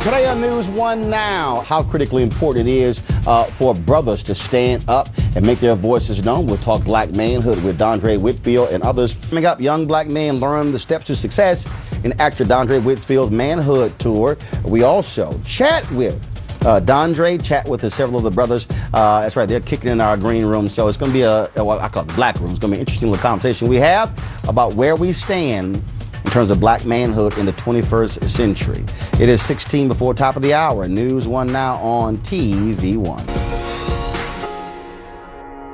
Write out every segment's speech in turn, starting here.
Today on News One Now, how critically important it is for brothers to stand up and make their voices known. We'll talk black manhood with Dondre Whitfield and others. Coming up, young black men learn the steps to success in actor Dondre Whitfield's Manhood Tour. We also chat with Dondre, chat with several of the brothers. That's right, they're kicking in our green room. So it's going to be what I call the black room. It's going to be an interesting little conversation we have about where we stand in terms of black manhood in the 21st century. It is 16 before top of the hour. News One Now on TV1.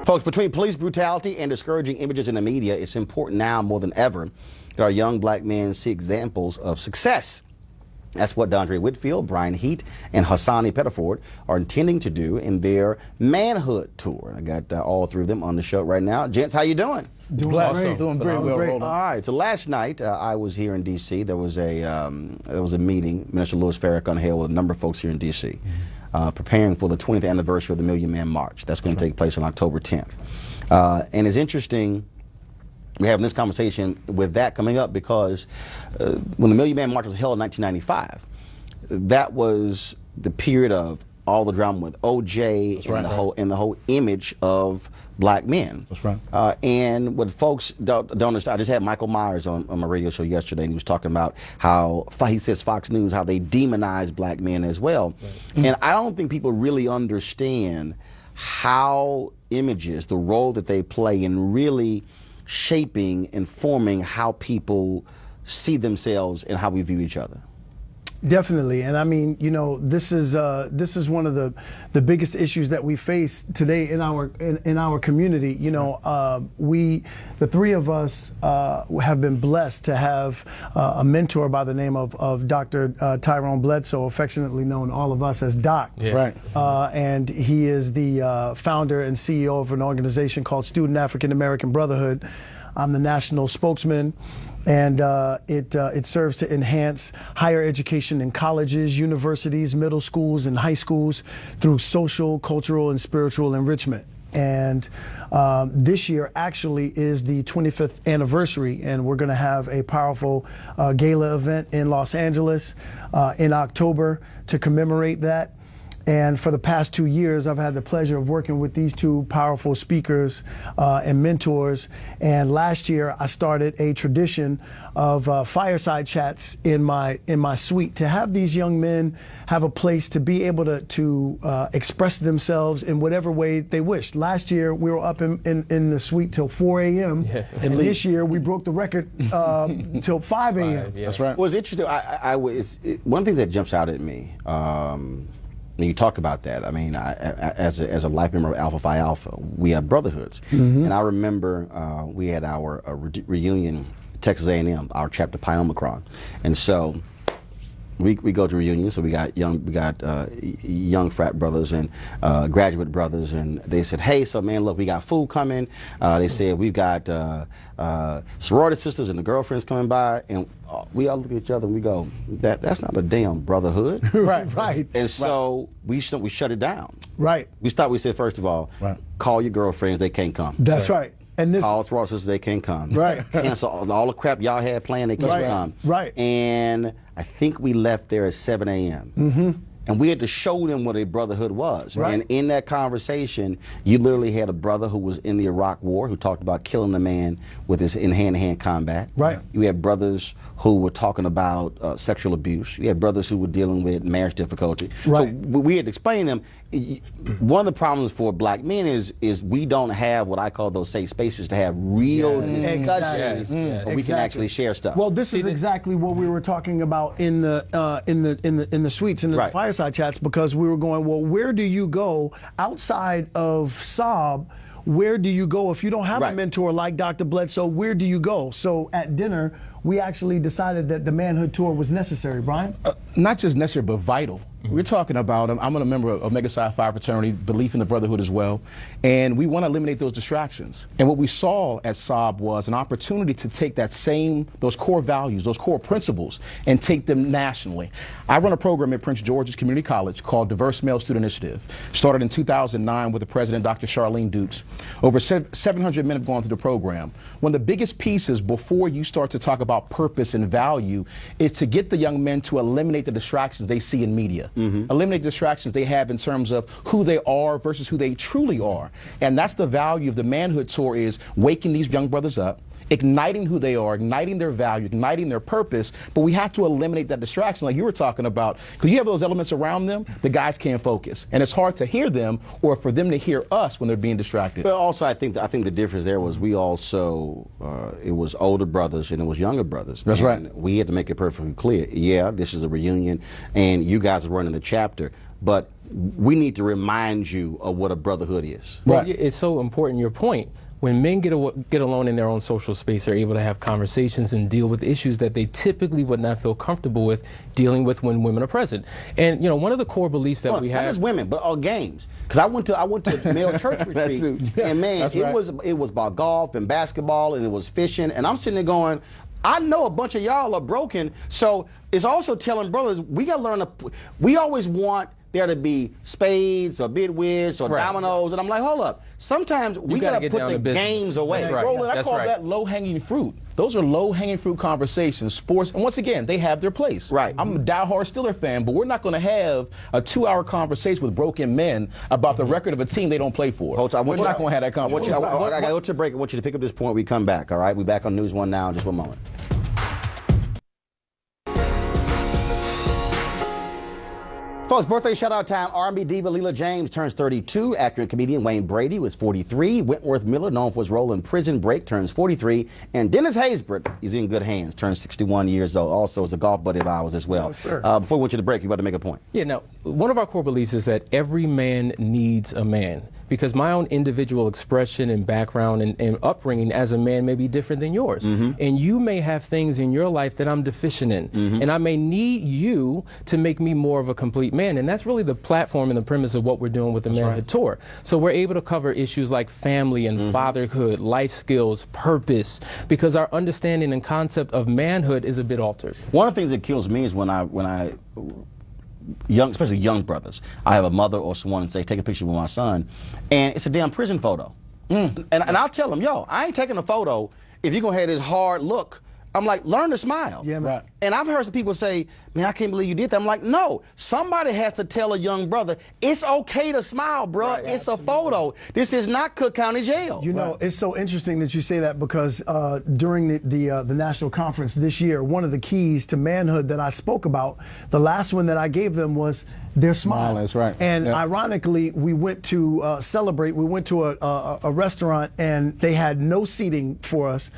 Folks, between police brutality and discouraging images in the media, it's important now more than ever that our young black men see examples of success. That's what Dondre Whitfield, Brian Heat, and Hassani Pettiford are intending to do in their Manhood Tour. I got all three of them on the show right now. Gents, how you doing? Doing great. Doing great. All right. So last night I was here in D.C. There was a meeting. Minister Louis Farrakhan held with a number of folks here in D.C. Preparing for the 20th anniversary of the Million Man March. That's going to take place on October 10th. And it's interesting we're having this conversation with that coming up because when the Million Man March was held in 1995, that was the period of all the drama with OJ and the whole image of black men. That's right. And what folks don't understand, I just had Michael Myers on my radio show yesterday, and he was talking about how he says Fox News, how they demonize black men as well. Right. And I don't think people really understand how images, the role that they play in really shaping and forming how people see themselves and how we view each other. Definitely, and I mean, you know, this is one of the biggest issues that we face today in our community. You know, the three of us have been blessed to have a mentor by the name of Dr. Tyrone Bledsoe, affectionately known all of us as Doc. Yeah. Right. And he is the founder and CEO of an organization called Student African American Brotherhood. I'm the national spokesman. And it serves to enhance higher education in colleges, universities, middle schools, and high schools through social, cultural, and spiritual enrichment. And this year actually is the 25th anniversary, and we're going to have a powerful gala event in Los Angeles in October to commemorate that. And for the past 2 years, I've had the pleasure of working with these two powerful speakers and mentors. And last year, I started a tradition of fireside chats in my suite to have these young men have a place to be able to express themselves in whatever way they wished. Last year, we were up in the suite till 4 a.m. Yeah. And this year, we broke the record till 5 a.m. Yeah. That's right. Well, it's interesting. One of the things that jumps out at me. When you talk about that, I mean, as a life member of Alpha Phi Alpha, we have brotherhoods. Mm-hmm. And I remember we had our reunion, Texas A&M, our chapter Pi Omicron. And so we go to reunions, so we got young frat brothers and graduate brothers, and they said, hey, so man, look, we got food coming. They said we've got sorority sisters and the girlfriends coming by, and we all look at each other and we go, that's not a damn brotherhood. Right. And so we shut it down. Right. We said, first of all, call your girlfriends, they can't come. That's right. And this all sorority sisters, they can't come. Right. Cancel all the crap y'all had planned, they can't come. Right. And I think we left there at 7 a.m. Mm-hmm. And we had to show them what a brotherhood was. Right. And in that conversation, you literally had a brother who was in the Iraq War who talked about killing the man with his in hand-to-hand combat. Right. You had brothers who were talking about sexual abuse. You had brothers who were dealing with marriage difficulty. Right. So we had to explain them. One of the problems for black men is we don't have what I call those safe spaces to have real discussions where we can actually share stuff. Well, this is exactly what we were talking about in the suites and the fireside chats, because we were going, well, where do you go outside of Saab? Where do you go if you don't have a mentor like Dr. Bledsoe? Where do you go? So at dinner, we actually decided that the Manhood Tour was necessary, Brian. Not just necessary, but vital. We're talking about, I'm a member of Omega Psi Phi fraternity, belief in the brotherhood as well, and we want to eliminate those distractions. And what we saw at SOB was an opportunity to take those core values, those core principles, and take them nationally. I run a program at Prince George's Community College called Diverse Male Student Initiative. Started in 2009 with the president, Dr. Charlene Dukes. Over 700 men have gone through the program. One of the biggest pieces before you start to talk about purpose and value is to get the young men to eliminate the distractions they see in media. Eliminate distractions they have in terms of who they are versus who they truly are. And that's the value of the Manhood Tour, is waking these young brothers up, igniting who they are, igniting their value, igniting their purpose, but we have to eliminate that distraction like you were talking about, because you have those elements around them, the guys can't focus, and it's hard to hear them or for them to hear us when they're being distracted. But also, I think the difference there was we also, it was older brothers and it was younger brothers. That's right. We had to make it perfectly clear, yeah, this is a reunion, and you guys are running the chapter, but we need to remind you of what a brotherhood is. Well, it's so important, your point. When men get alone in their own social space, they're able to have conversations and deal with issues that they typically would not feel comfortable with dealing with when women are present. And one of the core beliefs that we have, not just women, but all games. Because I went to male church retreat, and man, it was about golf and basketball, and it was fishing, and I'm sitting there going, I know a bunch of y'all are broken, so it's also telling brothers we got to learn we always want there to be spades or bidwiz or dominoes, and I'm like, hold up. Sometimes we got to put the games away. That's right. Roland, I call that low-hanging fruit. Those are low-hanging fruit conversations. Sports, and once again, they have their place. Right. I'm a diehard Steeler fan, but we're not going to have a 2-hour conversation with broken men about the record of a team they don't play for. We're not going to have that conversation. I got to go to a break. I want you to pick up this point. We come back, all right? We're back on News One now in just one moment. Folks, birthday shout-out time. R&B diva Leela James turns 32. Actor and comedian Wayne Brady was 43. Wentworth Miller, known for his role in Prison Break, turns 43. And Dennis Haysbert, he's in good hands, turns 61 years old. Also is a golf buddy of ours as well. Yes, sir. Before we went to the break, you about to make a point. Yeah, now, one of our core beliefs is that every man needs a man. Because my own individual expression and background and upbringing as a man may be different than yours. And you may have things in your life that I'm deficient in. And I may need you to make me more of a complete man. And that's really the platform and the premise of what we're doing with the Manhood Tour. So we're able to cover issues like family and fatherhood, life skills, purpose, because our understanding and concept of manhood is a bit altered. One of the things that kills me is when especially young brothers, I have a mother or someone and say, take a picture with my son, and it's a damn prison photo. And I'll tell them, yo, I ain't taking a photo if you're going to have this hard look. I'm like, learn to smile. Yeah, right. And I've heard some people say, man, I can't believe you did that. I'm like, no, somebody has to tell a young brother, it's okay to smile, bro. Right, it's a photo. This is not Cook County Jail. You know, it's so interesting that you say that, because during the national conference this year, one of the keys to manhood that I spoke about, the last one that I gave them was their smile. That's right. And ironically, we went to celebrate. We went to a restaurant, and they had no seating for us.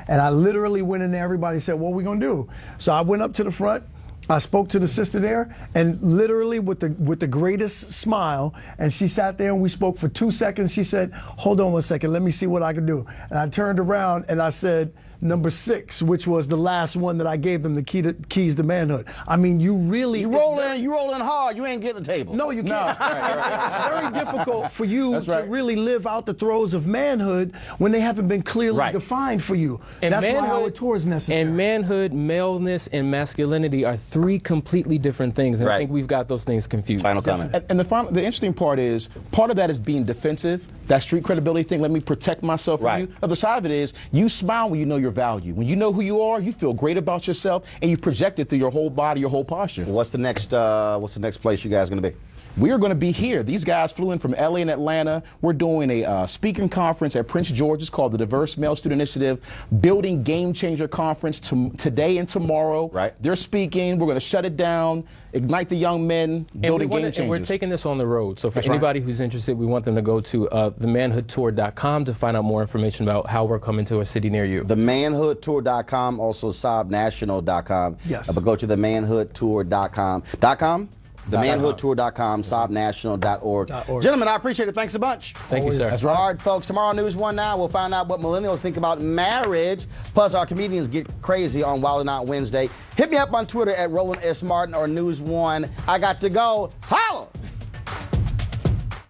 And I literally went in there, everybody said, what are we going to do? So I went up to the front, I spoke to the sister there, and literally with the greatest smile, and she sat there and we spoke for 2 seconds. She said, hold on 1 second, let me see what I can do. And I turned around and I said, number 6, which was the last one that I gave them, the keys to manhood. I mean, you really... You roll in hard, you ain't getting the table. No, you can't. It's very difficult for you to really live out the throes of manhood when they haven't been clearly defined for you. And that's why our tour is necessary. And manhood, maleness, and masculinity are 3 completely different things, and I think we've got those things confused. Final comment. And the interesting part is, part of that is being defensive, that street credibility thing, let me protect myself from you. The other side of it is, you smile when you know your value. When you know who you are, you feel great about yourself, and you project it through your whole body, your whole posture. What's the next place you guys are going to be? We are going to be here. These guys flew in from LA and Atlanta. We're doing a speaking conference at Prince George's called the Diverse Male Student Initiative Building Game Changer Conference today and tomorrow. They're speaking. We're going to shut it down, ignite the young men, building game changers. And we're taking this on the road. So for anybody who's interested, we want them to go to themanhoodtour.com to find out more information about how we're coming to a city near you. Themanhoodtour.com, also sobnational.com. Yes. But go to themanhoodtour.com. .com? themanhoodtour.com, sobnational.org. Gentlemen, I appreciate it. Thanks a bunch. Thank you, sir. That's right. All right, folks. Tomorrow, News 1 Now, we'll find out what millennials think about marriage. Plus, our comedians get crazy on Wild Out Wednesday. Hit me up on Twitter at Roland S. Martin or News 1. I got to go. Holla!